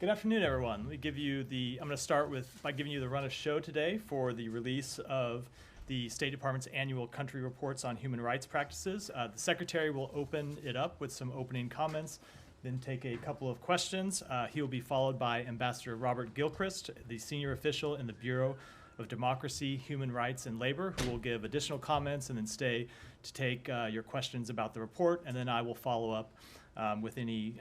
Good afternoon, everyone. I'm going to start by giving you the run of show today for the release of the State Department's annual country reports on human rights practices. The Secretary will open it up with some opening comments, then take a couple of questions. He will be followed by Ambassador Robert Gilchrist, the senior official in the Bureau of Democracy, Human Rights, and Labor, who will give additional comments and then stay to take your questions about the report, and then I will follow up with any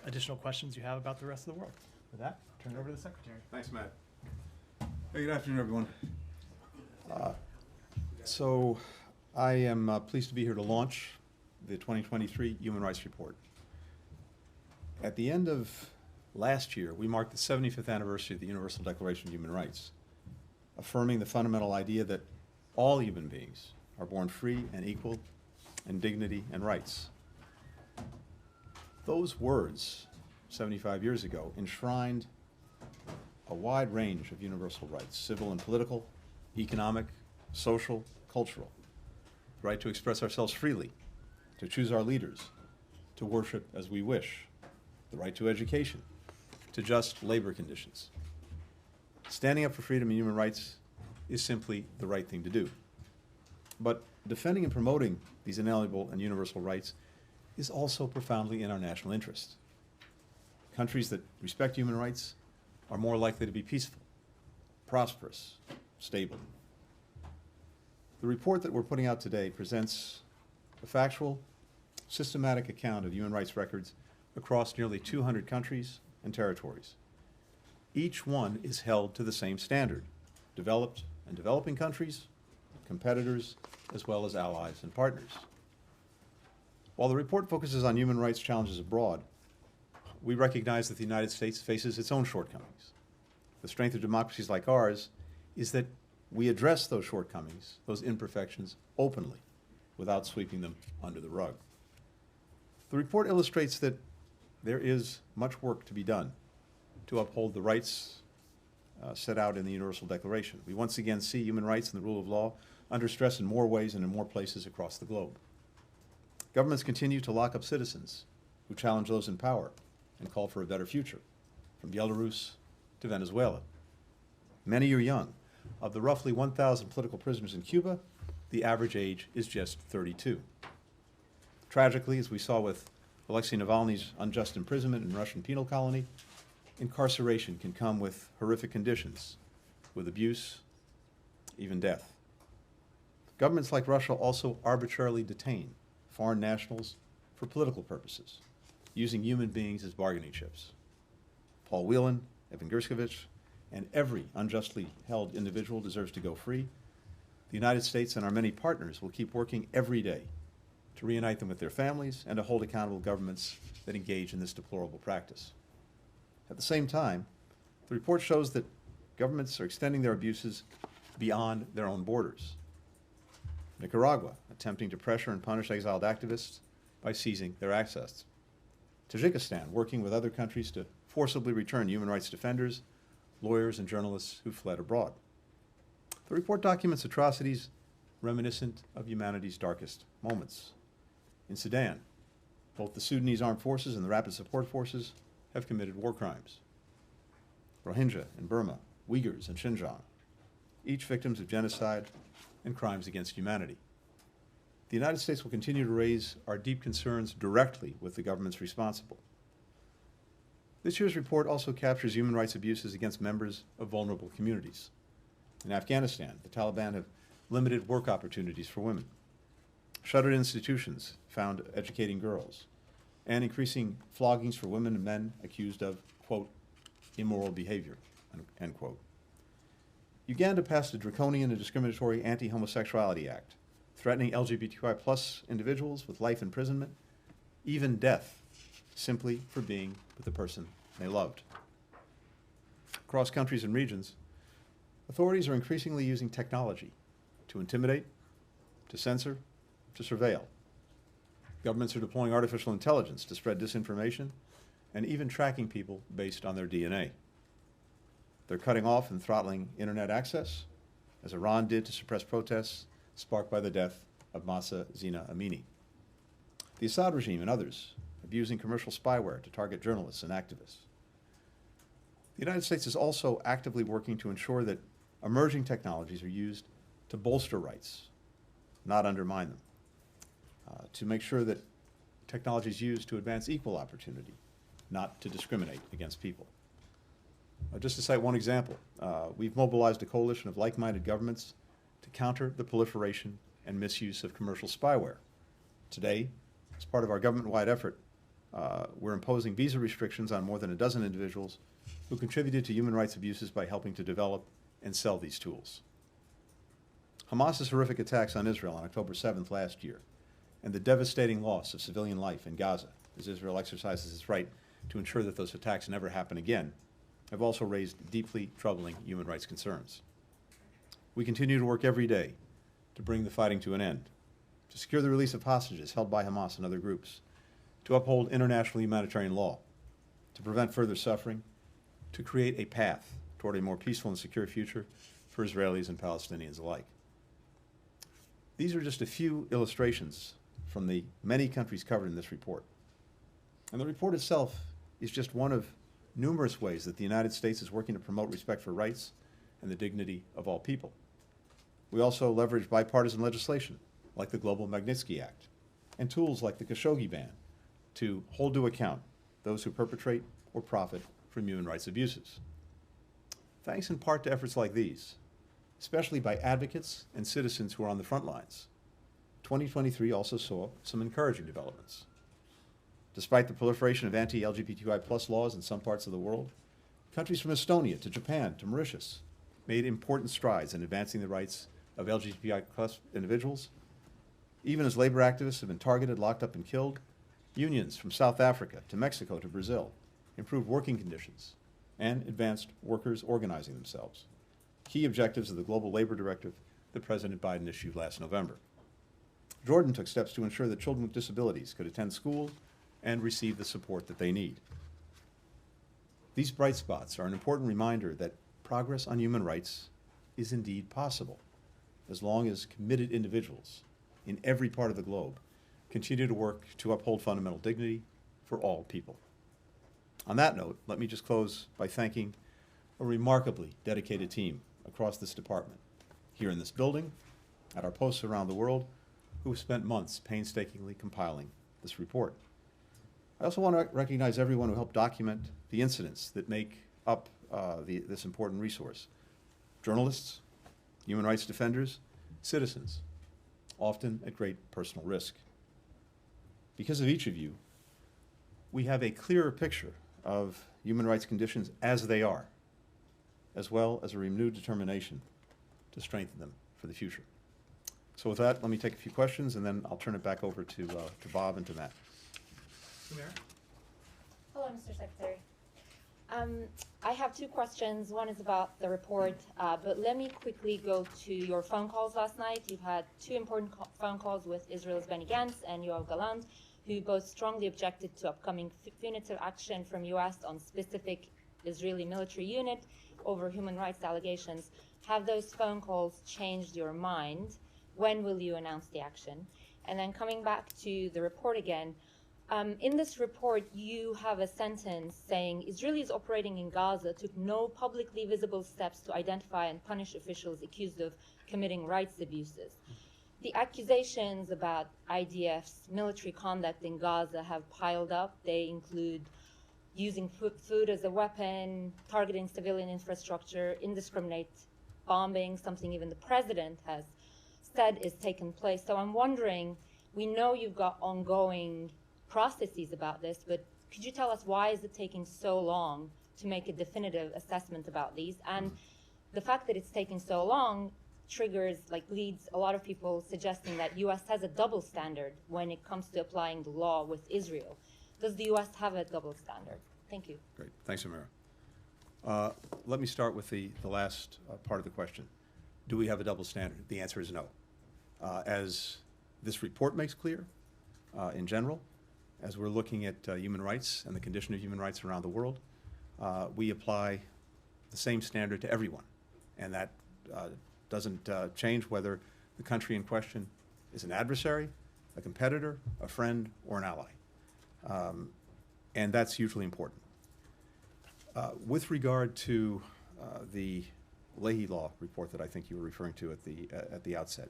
additional questions you have about the rest of the world. With that, turn it over to the Secretary. Thanks, Matt. Hey, good afternoon, everyone. I am pleased to be here to launch the 2023 Human Rights Report. At the end of last year, we marked the 75th anniversary of the Universal Declaration of Human Rights, affirming the fundamental idea that all human beings are born free and equal in dignity and rights. Those words, 75 years ago, enshrined a wide range of universal rights: civil and political, economic, social, cultural. The right to express ourselves freely, to choose our leaders, to worship as we wish, the right to education, to just labor conditions. Standing up for freedom and human rights is simply the right thing to do. But defending and promoting these inalienable and universal rights is also profoundly in our national interest. Countries that respect human rights are more likely to be peaceful, prosperous, stable. The report that we're putting out today presents a factual, systematic account of human rights records across nearly 200 countries and territories. Each one is held to the same standard: developed and developing countries, competitors, as well as allies and partners. While the report focuses on human rights challenges abroad, we recognize that the United States faces its own shortcomings. The strength of democracies like ours is that we address those shortcomings, those imperfections, openly, without sweeping them under the rug. The report illustrates that there is much work to be done to uphold the rights set out in the Universal Declaration. We once again see human rights and the rule of law under stress in more ways and in more places across the globe. Governments continue to lock up citizens who challenge those in power and call for a better future, from Belarus to Venezuela. Many are young. Of the roughly 1,000 political prisoners in Cuba, the average age is just 32. Tragically, as we saw with Alexei Navalny's unjust imprisonment in Russian penal colony, incarceration can come with horrific conditions, with abuse, even death. Governments like Russia also arbitrarily detain foreign nationals for political purposes, using human beings as bargaining chips. Paul Whelan, Evan Gershkovich, and every unjustly held individual deserves to go free. The United States and our many partners will keep working every day to reunite them with their families and to hold accountable governments that engage in this deplorable practice. At the same time, the report shows that governments are extending their abuses beyond their own borders. Nicaragua, attempting to pressure and punish exiled activists by seizing their access. Tajikistan, working with other countries to forcibly return human rights defenders, lawyers, and journalists who fled abroad. The report documents atrocities reminiscent of humanity's darkest moments. In Sudan, both the Sudanese Armed Forces and the Rapid Support Forces have committed war crimes. Rohingya in Burma, Uyghurs in Xinjiang, each victims of genocide and crimes against humanity. The United States will continue to raise our deep concerns directly with the governments responsible. This year's report also captures human rights abuses against members of vulnerable communities. In Afghanistan, the Taliban have limited work opportunities for women, shuttered institutions found educating girls, and increasing floggings for women and men accused of, quote, immoral behavior, end quote. Uganda passed a draconian and discriminatory anti-homosexuality act, threatening LGBTQI+ individuals with life imprisonment, even death, simply for being with the person they loved. Across countries and regions, authorities are increasingly using technology to intimidate, to censor, to surveil. Governments are deploying artificial intelligence to spread disinformation and even tracking people based on their DNA. They're cutting off and throttling internet access, as Iran did to suppress protests sparked by the death of Mahsa Zina Amini. The Assad regime and others abusing commercial spyware to target journalists and activists. The United States is also actively working to ensure that emerging technologies are used to bolster rights, not undermine them, to make sure that technology is used to advance equal opportunity, not to discriminate against people. Just to cite one example, we've mobilized a coalition of like-minded governments to counter the proliferation and misuse of commercial spyware. Today, as part of our government-wide effort, we're imposing visa restrictions on more than a dozen individuals who contributed to human rights abuses by helping to develop and sell these tools. Hamas's horrific attacks on Israel on October 7th last year, and the devastating loss of civilian life in Gaza as Israel exercises its right to ensure that those attacks never happen again, have also raised deeply troubling human rights concerns. We continue to work every day to bring the fighting to an end, to secure the release of hostages held by Hamas and other groups, to uphold international humanitarian law, to prevent further suffering, to create a path toward a more peaceful and secure future for Israelis and Palestinians alike. These are just a few illustrations from the many countries covered in this report. And the report itself is just one of numerous ways that the United States is working to promote respect for rights and the dignity of all people. We also leverage bipartisan legislation, like the Global Magnitsky Act, and tools like the Khashoggi ban to hold to account those who perpetrate or profit from human rights abuses. Thanks in part to efforts like these, especially by advocates and citizens who are on the front lines, 2023 also saw some encouraging developments. Despite the proliferation of anti-LGBTQI+ laws in some parts of the world, countries from Estonia to Japan to Mauritius made important strides in advancing the rights of LGBTQI+ individuals. Even as labor activists have been targeted, locked up, and killed, unions from South Africa to Mexico to Brazil improved working conditions and advanced workers organizing themselves, key objectives of the Global Labor Directive that President Biden issued last November. Jordan took steps to ensure that children with disabilities could attend school and receive the support that they need. These bright spots are an important reminder that progress on human rights is indeed possible, as long as committed individuals in every part of the globe continue to work to uphold fundamental dignity for all people. On that note, let me just close by thanking a remarkably dedicated team across this department, here in this building, at our posts around the world, who have spent months painstakingly compiling this report. I also want to recognize everyone who helped document the incidents that make up this important resource. Journalists, human rights defenders, citizens, often at great personal risk. Because of each of you, we have a clearer picture of human rights conditions as they are, as well as a renewed determination to strengthen them for the future. So with that, let me take a few questions, and then I'll turn it back over to Bob and to Matt. Samira? Hello, Mr. Secretary. I have two questions. One is about the report, but let me quickly go to your phone calls last night. You've had two important phone calls with Israel's Benny Gantz and Yoav Gallant, who both strongly objected to upcoming punitive action from U.S. on specific Israeli military unit over human rights allegations. Have those phone calls changed your mind? When will you announce the action? And then coming back to the report again, in this report, you have a sentence saying Israelis operating in Gaza took no publicly visible steps to identify and punish officials accused of committing rights abuses. The accusations about IDF's military conduct in Gaza have piled up. They include using food as a weapon, targeting civilian infrastructure, indiscriminate bombing, something even the president has said is taking place. So I'm wondering, we know you've got ongoing processes about this, but could you tell us why is it taking so long to make a definitive assessment about these? And the fact that it's taking so long leads a lot of people suggesting that U.S. has a double standard when it comes to applying the law with Israel. Does the U.S. have a double standard? Thank you. Great. Thanks, Amira. Let me start with the last part of the question. Do we have a double standard? The answer is no. As this report makes clear, in general, as we're looking at human rights and the condition of human rights around the world, we apply the same standard to everyone. And that doesn't change whether the country in question is an adversary, a competitor, a friend, or an ally. And that's hugely important. With regard to the Leahy Law report that I think you were referring to at the outset,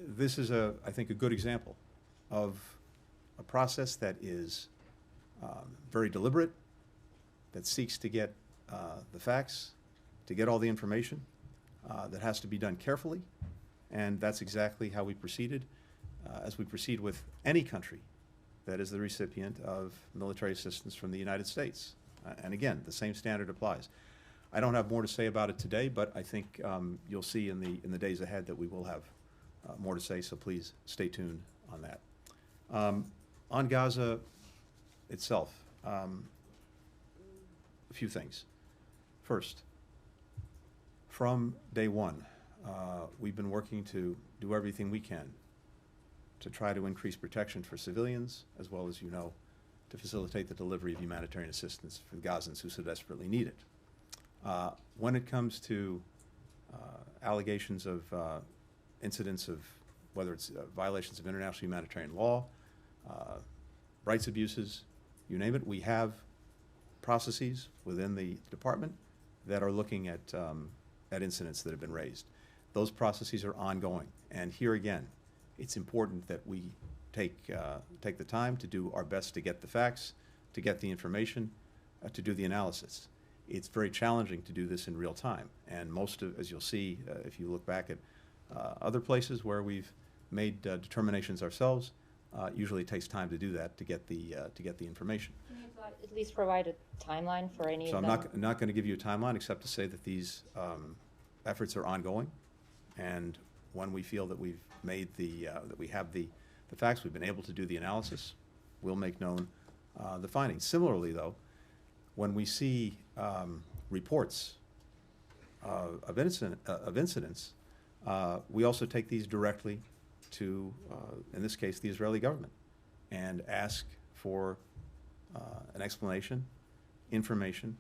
this is, I think, a good example of a process that is very deliberate, that seeks to get the facts, to get all the information, that has to be done carefully, and that's exactly how we proceeded, as we proceed with any country that is the recipient of military assistance from the United States. And again, the same standard applies. I don't have more to say about it today, but I think you'll see in the days ahead that we will have more to say, so please stay tuned on that. On Gaza itself, a few things. First, from day one, we've been working to do everything we can to try to increase protection for civilians, as well as, you know, to facilitate the delivery of humanitarian assistance for the Gazans who so desperately need it. When it comes to allegations of incidents of whether it's violations of international humanitarian law, rights abuses, you name it, we have processes within the department that are looking at incidents that have been raised. Those processes are ongoing, and here again, it's important that we take the time to do our best to get the facts, to get the information, to do the analysis. It's very challenging to do this in real time, and most of, as you'll see, if you look back at other places where we've made determinations ourselves, usually it takes time to do that, to get the information. Can you at least provide a timeline for any So of I'm them? not going to give you a timeline except to say that these efforts are ongoing, and when we feel that we've made that we have the facts, we've been able to do the analysis, we'll make known the findings. Similarly, though, when we see reports of incidents, we also take these directly to, in this case, the Israeli government, and ask for an explanation, information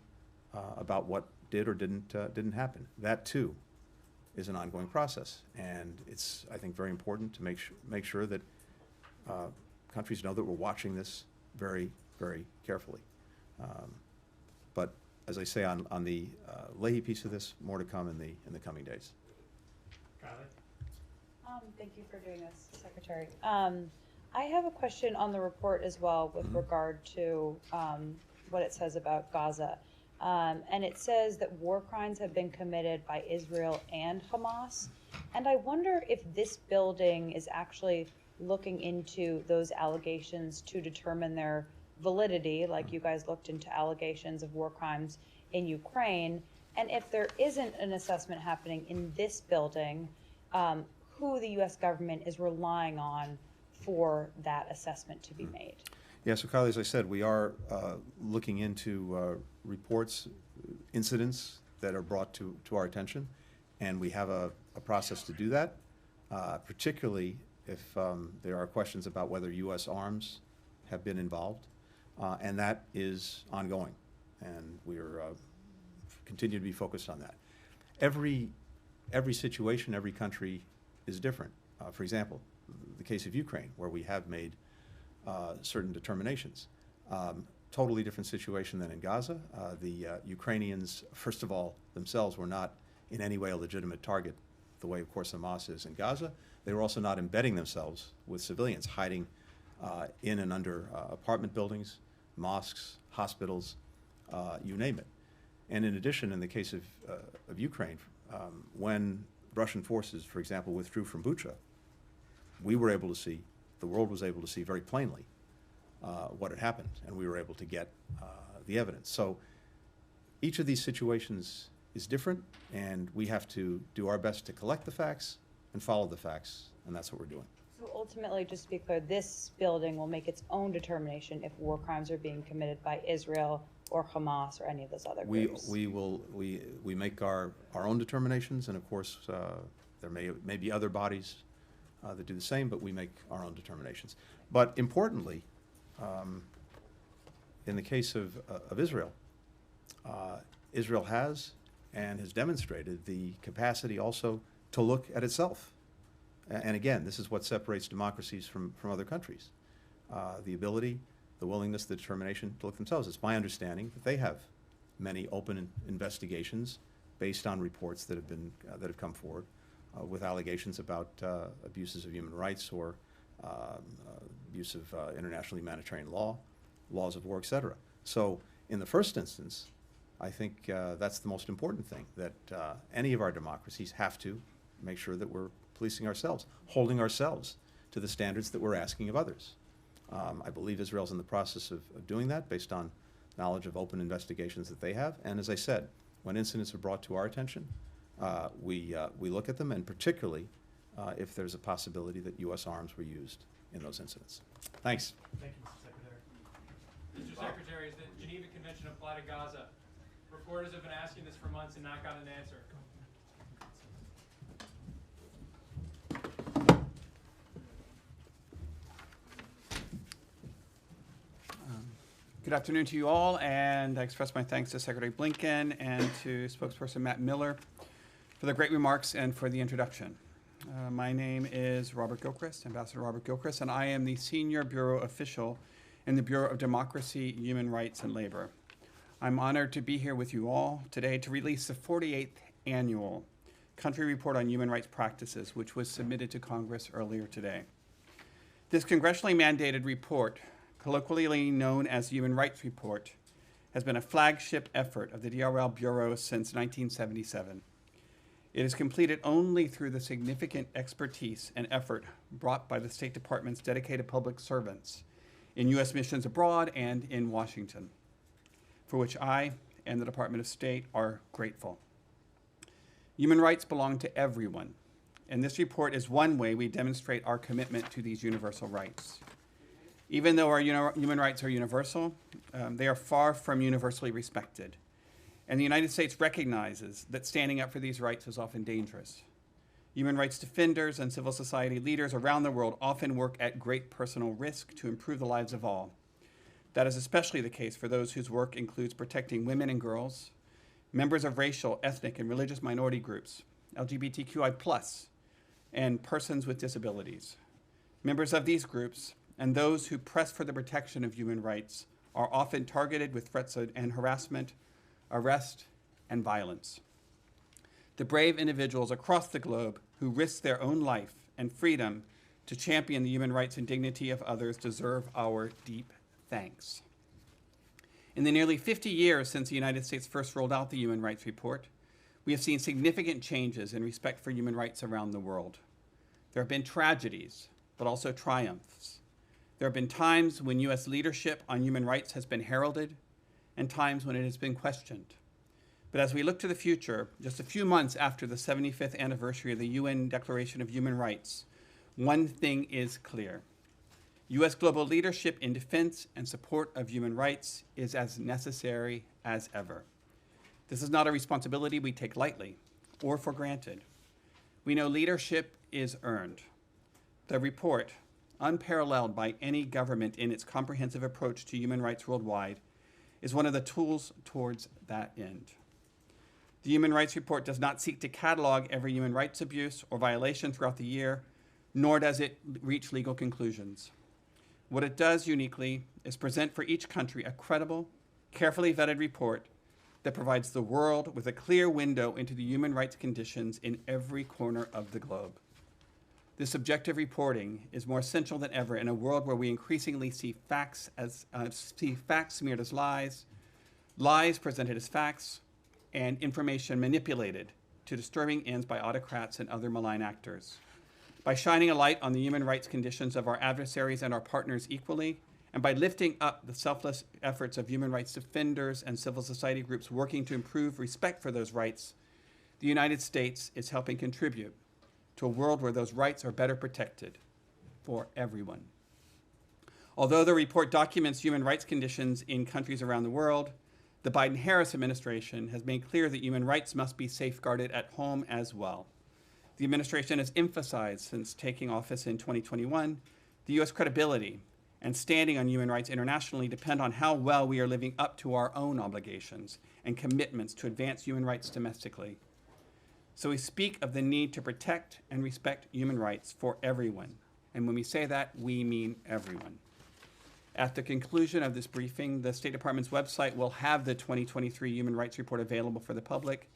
about what did or didn't happen. That too is an ongoing process, and it's, I think, very important to make sure that countries know that we're watching this very, very carefully. But as I say, on the Leahy piece of this, more to come in the coming days. Thank you for doing this, Secretary. I have a question on the report as well with regard to what it says about Gaza. And it says that war crimes have been committed by Israel and Hamas. And I wonder if this building is actually looking into those allegations to determine their validity, like you guys looked into allegations of war crimes in Ukraine. And if there isn't an assessment happening in this building, who the U.S. government is relying on for that assessment to be made. Yeah, so Kylie, as I said, we are looking into reports, incidents that are brought to our attention, and we have a process to do that, particularly if there are questions about whether U.S. arms have been involved, and that is ongoing, and we're continue to be focused on that. Every situation, every country is different. For example, the case of Ukraine, where we have made certain determinations. Totally different situation than in Gaza. The Ukrainians, first of all, themselves were not in any way a legitimate target, the way, of course, Hamas is in Gaza. They were also not embedding themselves with civilians, hiding in and under apartment buildings, mosques, hospitals, you name it. And in addition, in the case of Ukraine, when Russian forces, for example, withdrew from Bucha, we were able to see, the world was able to see very plainly what had happened, and we were able to get the evidence. So each of these situations is different, and we have to do our best to collect the facts and follow the facts, and that's what we're doing. So ultimately, just to be clear, this building will make its own determination if war crimes are being committed by Israel or Hamas or any of those other groups. We make our own determinations, and of course there may be other bodies that do the same, but we make our own determinations. But importantly, in the case of Israel, Israel has and has demonstrated the capacity also to look at itself. And again, this is what separates democracies from other countries. The ability, the willingness, the determination to look themselves. It's my understanding that they have many open investigations based on reports that have come forward with allegations about abuses of human rights or abuse of international humanitarian law, laws of war, etc. So in the first instance, I think that's the most important thing, that any of our democracies have to make sure that we're policing ourselves, holding ourselves to the standards that we're asking of others. I believe Israel's in the process of doing that based on knowledge of open investigations that they have. And as I said, when incidents are brought to our attention, we look at them, and particularly if there's a possibility that U.S. arms were used in those incidents. Thanks. Thank you, Mr. Secretary. Mr. Secretary, is the Geneva Convention apply to Gaza? Reporters have been asking this for months and not gotten an answer. Good afternoon to you all, and I express my thanks to Secretary Blinken and to spokesperson Matt Miller for the great remarks and for the introduction. My name is Robert Gilchrist, Ambassador Robert Gilchrist, and I am the Senior Bureau Official in the Bureau of Democracy, Human Rights, and Labor. I'm honored to be here with you all today to release the 48th Annual Country Report on Human Rights Practices, which was submitted to Congress earlier today. This congressionally mandated report, colloquially known as the Human Rights Report, has been a flagship effort of the DRL Bureau since 1977. It is completed only through the significant expertise and effort brought by the State Department's dedicated public servants in U.S. missions abroad and in Washington, for which I and the Department of State are grateful. Human rights belong to everyone, and this report is one way we demonstrate our commitment to these universal rights. Even though our human rights are universal, they are far from universally respected. And the United States recognizes that standing up for these rights is often dangerous. Human rights defenders and civil society leaders around the world often work at great personal risk to improve the lives of all. That is especially the case for those whose work includes protecting women and girls, members of racial, ethnic, and religious minority groups, LGBTQI+, and persons with disabilities. Members of these groups and those who press for the protection of human rights are often targeted with threats and harassment, arrest, and violence. The brave individuals across the globe who risk their own life and freedom to champion the human rights and dignity of others deserve our deep thanks. In the nearly 50 years since the United States first rolled out the Human Rights Report, we have seen significant changes in respect for human rights around the world. There have been tragedies, but also triumphs. There have been times when U.S. leadership on human rights has been heralded, and times when it has been questioned. But as we look to the future, just a few months after the 75th anniversary of the UN Declaration of Human Rights, one thing is clear. U.S. global leadership in defense and support of human rights is as necessary as ever. This is not a responsibility we take lightly or for granted. We know leadership is earned. The report, unparalleled by any government in its comprehensive approach to human rights worldwide, is one of the tools towards that end. The Human Rights Report does not seek to catalog every human rights abuse or violation throughout the year, nor does it reach legal conclusions. What it does uniquely is present for each country a credible, carefully vetted report that provides the world with a clear window into the human rights conditions in every corner of the globe. This objective reporting is more essential than ever in a world where we increasingly see facts smeared as lies, lies presented as facts, and information manipulated to disturbing ends by autocrats and other malign actors. By shining a light on the human rights conditions of our adversaries and our partners equally, and by lifting up the selfless efforts of human rights defenders and civil society groups working to improve respect for those rights, the United States is helping contribute to a world where those rights are better protected for everyone. Although the report documents human rights conditions in countries around the world, the Biden-Harris administration has made clear that human rights must be safeguarded at home as well. The administration has emphasized since taking office in 2021, the U.S. credibility and standing on human rights internationally depend on how well we are living up to our own obligations and commitments to advance human rights domestically. So we speak of the need to protect and respect human rights for everyone. And when we say that, we mean everyone. At the conclusion of this briefing, the State Department's website will have the 2023 Human Rights Report available for the public.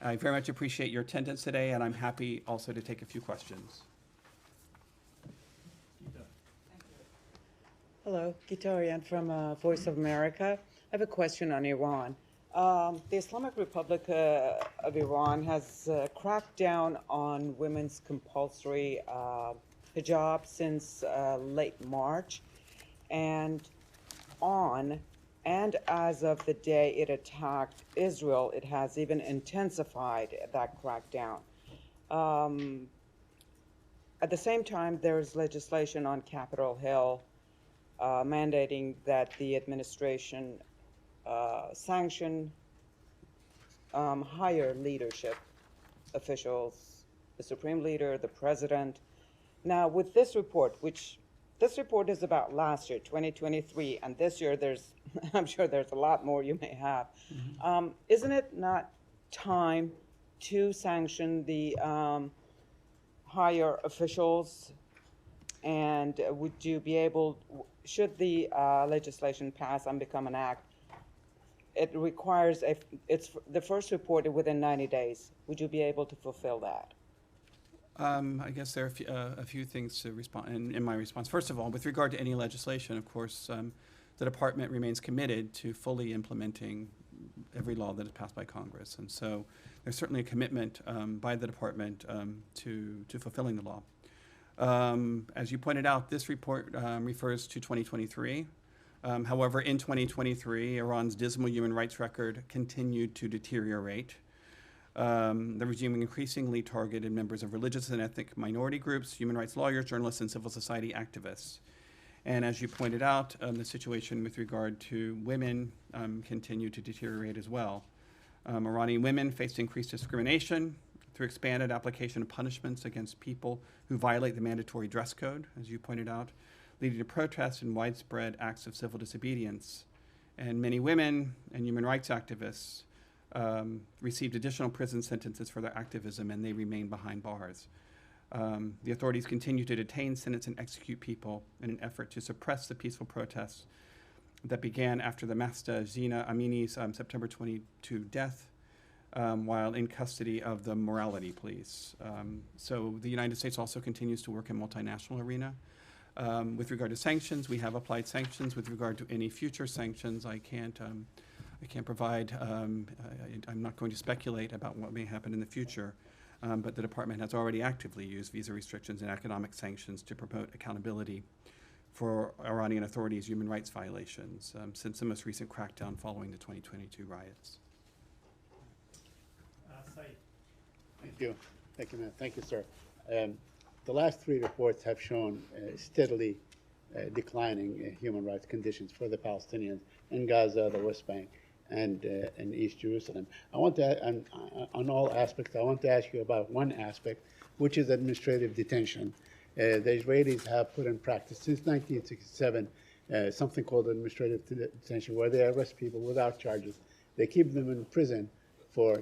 I very much appreciate your attendance today, and I'm happy also to take a few questions. Hello, Gitarian from Voice of America. I have a question on Iran. The Islamic Republic of Iran has cracked down on women's compulsory hijab since late March, and as of the day it attacked Israel, it has even intensified that crackdown. At the same time, there's legislation on Capitol Hill mandating that the administration sanction higher leadership officials, the Supreme Leader, the President. Now, with this report, this report is about last year, 2023, and this year I'm sure there's a lot more you may have. Mm-hmm. Isn't it not time to sanction the higher officials? And would you be able, should the legislation pass and become an act, it requires, it's the first report within 90 days. Would you be able to fulfill that? I guess there are a few things to respond in my response. First of all, with regard to any legislation, of course, the department remains committed to fully implementing every law that is passed by Congress. And so there's certainly a commitment by the department to fulfilling the law. As you pointed out, this report refers to 2023. However, in 2023, Iran's dismal human rights record continued to deteriorate. The regime increasingly targeted members of religious and ethnic minority groups, human rights lawyers, journalists, and civil society activists. And as you pointed out, the situation with regard to women continued to deteriorate as well. Iranian women faced increased discrimination through expanded application of punishments against people who violate the mandatory dress code, as you pointed out, leading to protests and widespread acts of civil disobedience. And many women and human rights activists received additional prison sentences for their activism, and they remain behind bars. The authorities continue to detain, sentence, and execute people in an effort to suppress the peaceful protests that began after the Mahsa Zina Amini's September 22 death, while in custody of the morality police. So the United States also continues to work in multinational arena. With regard to sanctions, we have applied sanctions. With regard to any future sanctions, I can't provide, I'm not going to speculate about what may happen in the future, but the department has already actively used visa restrictions and economic sanctions to promote accountability for Iranian authorities' human rights violations since the most recent crackdown following the 2022 riots. Thank you. Thank you, ma'am. Thank you, sir. The last three reports have shown steadily declining human rights conditions for the Palestinians in Gaza, the West Bank, and in East Jerusalem. I want to, on all aspects, I want to ask you about one aspect, which is administrative detention. The Israelis have put in practice since 1967 something called administrative detention, where they arrest people without charges. They keep them in prison for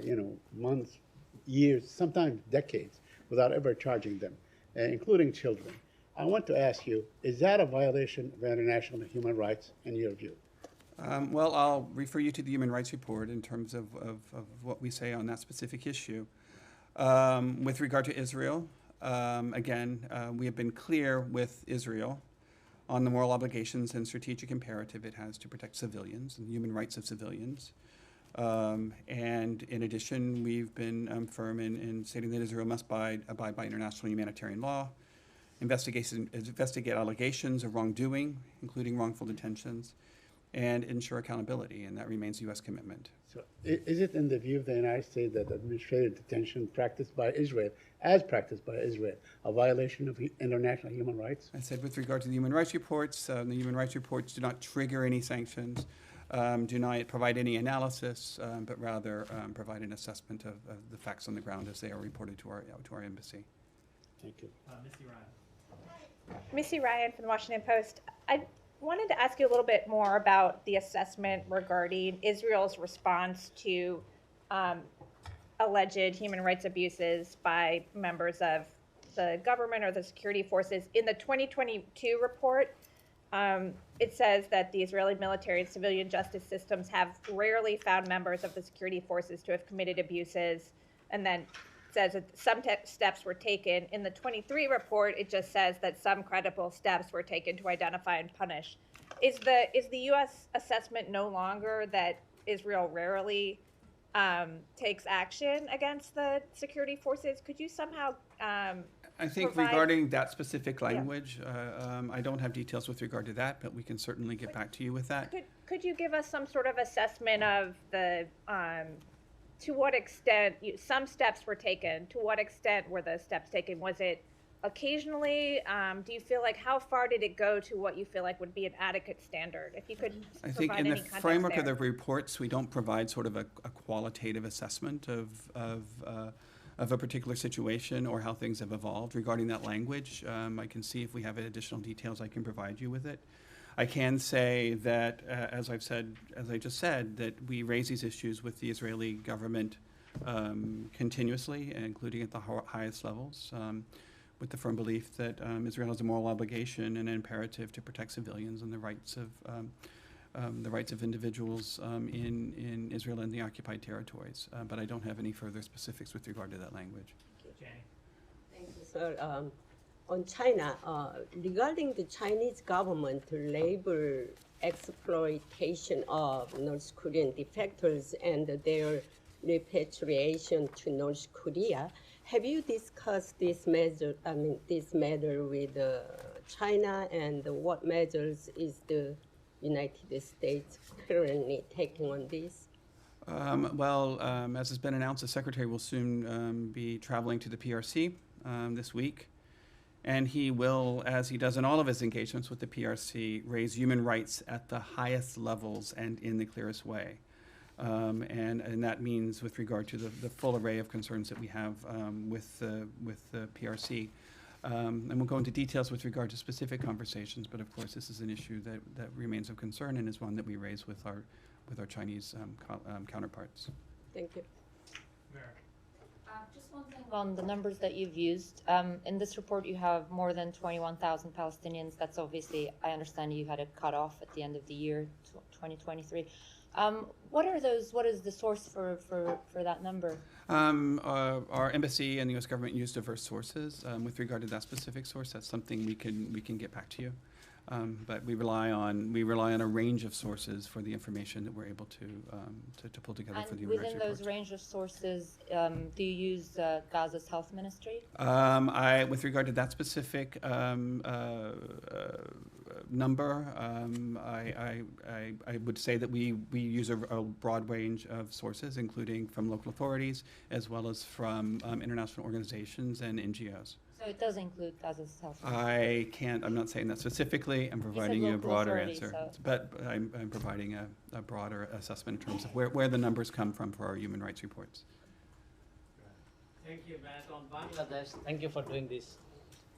months, years, sometimes decades, without ever charging them, including children. I want to ask you, is that a violation of international human rights in your view? Well, I'll refer you to the Human Rights Report in terms of what we say on that specific issue. With regard to Israel, again, we have been clear with Israel on the moral obligations and strategic imperative it has to protect civilians and the human rights of civilians. And in addition, we've been firm in stating that Israel must abide by international humanitarian law, investigate allegations of wrongdoing, including wrongful detentions, and ensure accountability, and that remains a U.S. commitment. So is it in the view of the United States that administrative detention practiced by Israel, a violation of international human rights? I said with regard to the Human Rights Reports, the Human Rights Reports do not trigger any sanctions, do not provide any analysis, but rather provide an assessment of the facts on the ground as they are reported to our embassy. Thank you. Missy Ryan. Missy Ryan from the Washington Post. I wanted to ask you a little bit more about the assessment regarding Israel's response to alleged human rights abuses by members of the government or the security forces. In the 2022 report, it says that the Israeli military and civilian justice systems have rarely found members of the security forces to have committed abuses, and then says that some steps were taken. In the 23 report, it just says that some credible steps were taken to identify and punish. Is the U.S. assessment no longer that Israel rarely takes action against the security forces? Could you somehow I think provide- regarding that specific language, I don't have details with regard to that, but we can certainly get back to you with that. Could you give us some sort of assessment of the to what extent some steps were taken? To what extent were the steps taken? Was it occasionally? Do you feel like how far did it go to what you feel like would be an adequate standard? If you could I think provide in the any context framework of there. the reports, we don't provide sort of a qualitative assessment of a particular situation or how things have evolved regarding that language. I can see if we have additional details, I can provide you with it. I can say that, as I just said, that we raise these issues with the Israeli government continuously, including at the highest levels, with the firm belief that Israel has a moral obligation and an imperative to protect civilians and the rights of individuals in Israel and the occupied territories. But I don't have any further specifics with regard to that language. Thank you, sir. On China, regarding the Chinese government labor exploitation of North Korean defectors and their repatriation to North Korea, have you discussed this matter with China, and what measures is the United States currently taking on this? As has been announced, the Secretary will soon be traveling to the PRC this week. And he will, as he does in all of his engagements with the PRC, raise human rights at the highest levels and in the clearest way. And that means with regard to the full array of concerns that we have with the PRC. And we'll go into details with regard to specific conversations, but of course this is an issue that remains of concern and is one that we raise with our Chinese counterparts. Thank you. Just one thing on the numbers that you've used. In this report, you have more than 21,000 Palestinians. That's obviously, I understand you had a cutoff at the end of the year, 2023. What are those? What is the source for that number? Our embassy and the U.S. government use diverse sources. With regard to that specific source, that's something we can get back to you. But we rely on a range of sources for the information that we're able to pull together for the human rights within report. those range of sources, do you use Gaza's health ministry? With regard to that specific number, I would say that we use a broad range of sources, including from local authorities as well as from international organizations and NGOs. So it does include Gaza's health ministry? I'm not saying that specifically. I'm providing you a local broader authority, answer. so- But I'm providing a broader assessment in terms of where the numbers come from for our human rights reports. Thank you, Matt. On Bangladesh, thank you for doing this.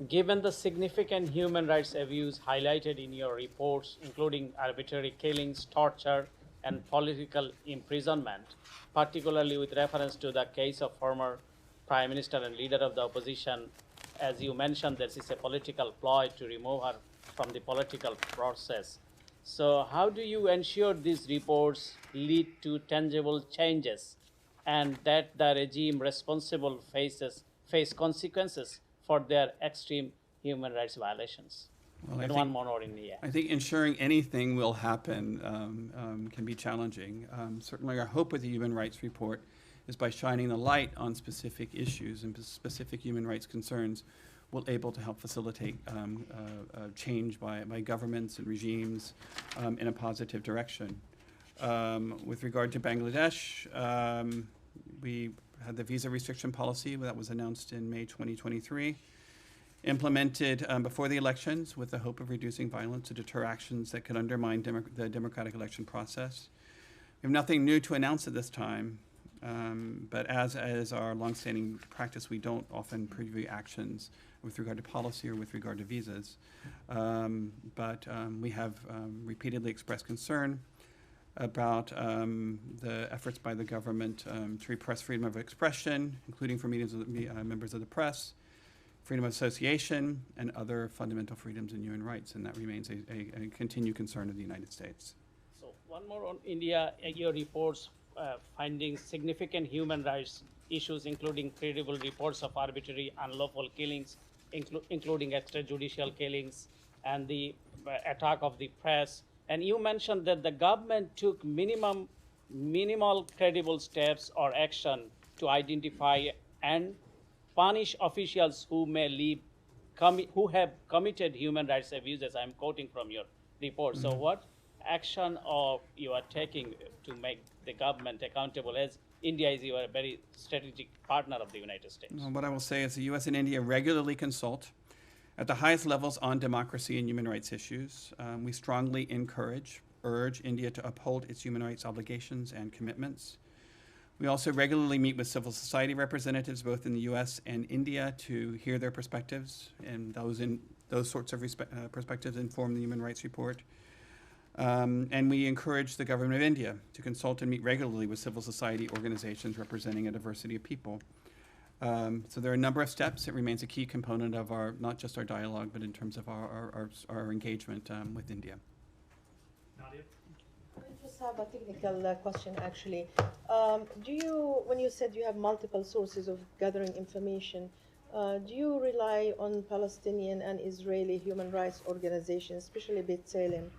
Given the significant human rights abuse highlighted in your reports, including arbitrary killings, torture, and political imprisonment, particularly with reference to the case of former Prime Minister and leader of the opposition, as you mentioned, there is a political ploy to remove her from the political process. So how do you ensure these reports lead to tangible changes and that the regime responsible face consequences for their extreme human rights violations? Well, And one more in the end. I think ensuring anything will happen can be challenging. Certainly our hope with the human rights report is by shining the light on specific issues and specific human rights concerns, we're able to help facilitate change by governments and regimes in a positive direction. With regard to Bangladesh, we had the visa restriction policy that was announced in May 2023, implemented before the elections with the hope of reducing violence to deter actions that could undermine the democratic election process. We have nothing new to announce at this time. But as is our longstanding practice, we don't often preview actions with regard to policy or with regard to visas. But we have repeatedly expressed concern about the efforts by the government to repress freedom of expression, including for members of the press, freedom of association, and other fundamental freedoms and human rights, and that remains a continued concern of the United States. So one more on India, your reports finding significant human rights issues, including credible reports of arbitrary unlawful killings, including extrajudicial killings, and the attack of the press. And you mentioned that the government took minimal credible steps or action to identify and punish officials who who have committed human rights abuses. I'm quoting from your report. So what action you are taking to make the government accountable, as India is your very strategic partner of the United States? Well, what I will say is the U.S. and India regularly consult at the highest levels on democracy and human rights issues. We strongly urge India to uphold its human rights obligations and commitments. We also regularly meet with civil society representatives both in the U.S. and India to hear their perspectives, and those sorts of perspectives inform the Human Rights Report. And we encourage the government of India to consult and meet regularly with civil society organizations representing a diversity of people. So there are a number of steps. It remains a key component of not just our dialogue, but in terms of our engagement with India. Nadia? I just have a technical question, actually. When you said you have multiple sources of gathering information, do you rely on Palestinian and Israeli human rights organizations, especially B'Tselem?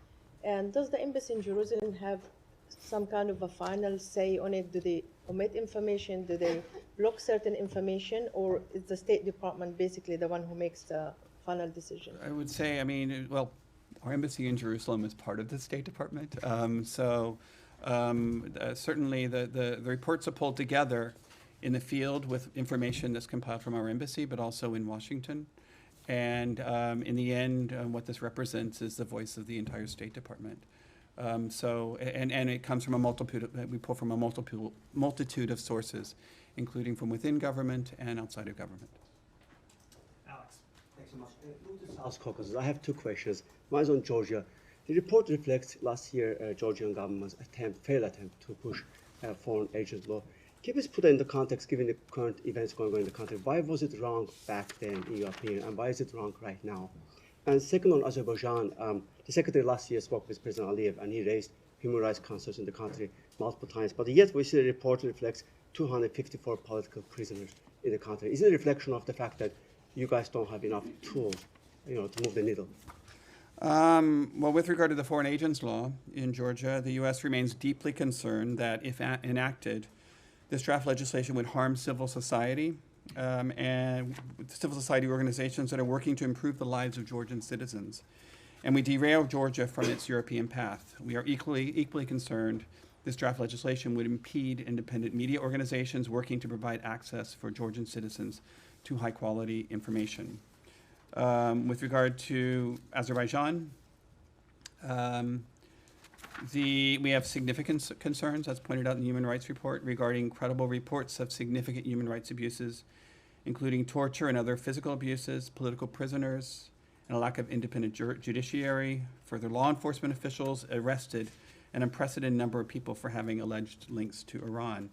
And does the embassy in Jerusalem have some kind of a final say on it? Do they omit information? Do they block certain information? Or is the State Department basically the one who makes the final decision? I would say, our embassy in Jerusalem is part of the State Department. Certainly the reports are pulled together in the field with information that's compiled from our embassy, but also in Washington. And in the end, what this represents is the voice of the entire State Department. And it comes from we pull from a multitude of sources, including from within government and outside of government. Alex? Thanks so much. Move to South Caucasus. I have two questions. One is on Georgia. The report reflects last year Georgian government's failed attempt to push foreign agent law. Can you please put that in the context, given the current events going on in the country? Why was it wrong back then, in your opinion, and why is it wrong right now? And second, on Azerbaijan, the secretary last year spoke with President Aliyev, and he raised human rights concerns in the country multiple times. But yet we see the report reflects 254 political prisoners in the country. Is it a reflection of the fact that you guys don't have enough tools, to move the needle? Well, with regard to the foreign agents law in Georgia, the U.S. remains deeply concerned that if enacted, this draft legislation would harm civil society and civil society organizations that are working to improve the lives of Georgian citizens. And we derail Georgia from its European path. We are equally concerned this draft legislation would impede independent media organizations working to provide access for Georgian citizens to high-quality information. With regard to Azerbaijan, we have significant concerns, as pointed out in the Human Rights Report, regarding credible reports of significant human rights abuses, including torture and other physical abuses, political prisoners, and a lack of independent judiciary. Further, law enforcement officials arrested an unprecedented number of people for having alleged links to Iran.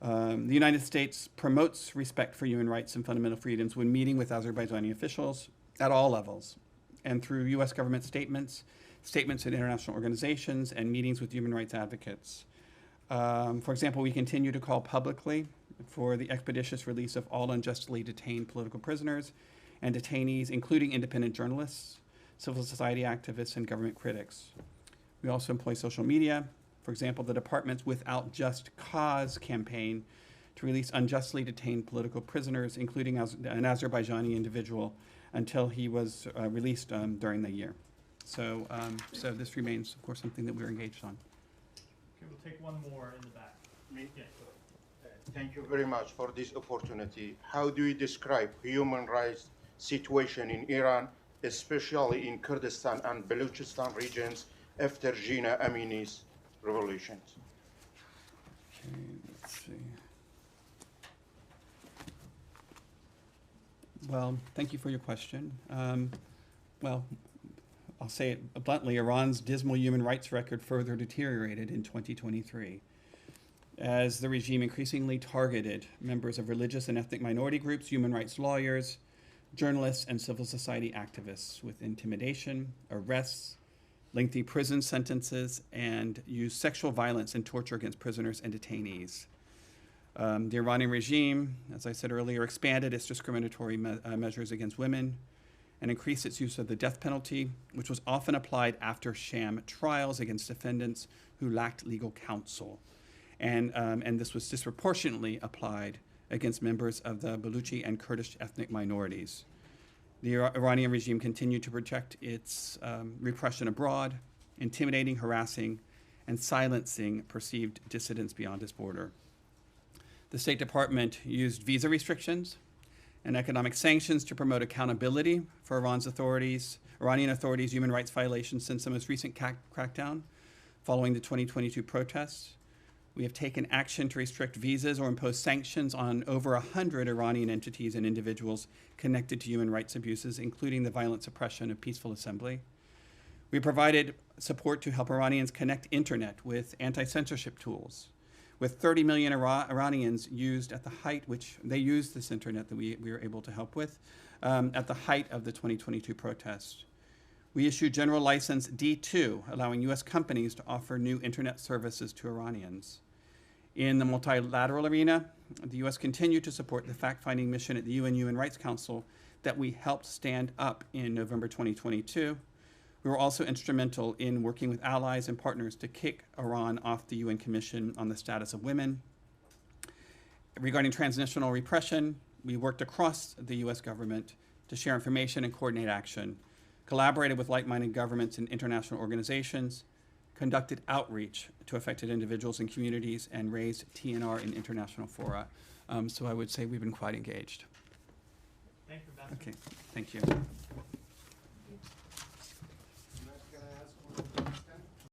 The United States promotes respect for human rights and fundamental freedoms when meeting with Azerbaijani officials at all levels, and through U.S. government statements at international organizations, and meetings with human rights advocates. For example, we continue to call publicly for the expeditious release of all unjustly detained political prisoners and detainees, including independent journalists, civil society activists, and government critics. We also employ social media. For example, the department's Without Just Cause campaign to release unjustly detained political prisoners, including an Azerbaijani individual, until he was released during the year. So this remains, of course, something that we're engaged on. Okay, we'll take one more in the back. Yeah, go ahead. Thank you very much for this opportunity. How do you describe human rights situation in Iran, especially in Kurdistan and Balochistan regions after Gina Amini's revolutions? Okay, let's see. Well, thank you for your question. I'll say it bluntly, Iran's dismal human rights record further deteriorated in 2023 as the regime increasingly targeted members of religious and ethnic minority groups, human rights lawyers, journalists, and civil society activists with intimidation, arrests, lengthy prison sentences, and used sexual violence and torture against prisoners and detainees. The Iranian regime, as I said earlier, expanded its discriminatory measures against women and increased its use of the death penalty, which was often applied after sham trials against defendants who lacked legal counsel. And this was disproportionately applied against members of the Baluchi and Kurdish ethnic minorities. The Iranian regime continued to project its repression abroad, intimidating, harassing, and silencing perceived dissidents beyond its border. The State Department used visa restrictions and economic sanctions to promote accountability for Iranian authorities' human rights violations since the most recent crackdown following the 2022 protests. We have taken action to restrict visas or impose sanctions on over 100 Iranian entities and individuals connected to human rights abuses, including the violent suppression of peaceful assembly. We provided support to help Iranians connect internet with anti-censorship tools. With 30 million Iranians used at the height, which they used this internet that we were able to help with, at the height of the 2022 protests. We issued General License D2, allowing U.S. companies to offer new internet services to Iranians. In the multilateral arena, the U.S. continued to support the fact-finding mission at the UN Human Rights Council that we helped stand up in November 2022. We were also instrumental in working with allies and partners to kick Iran off the UN Commission on the Status of Women. Regarding transnational repression, we worked across the U.S. government to share information and coordinate action, collaborated with like-minded governments and international organizations, conducted outreach to affected individuals and communities, and raised TNR in international fora. So I would say we've been quite engaged. Thank you, Ambassador. Okay, thank you.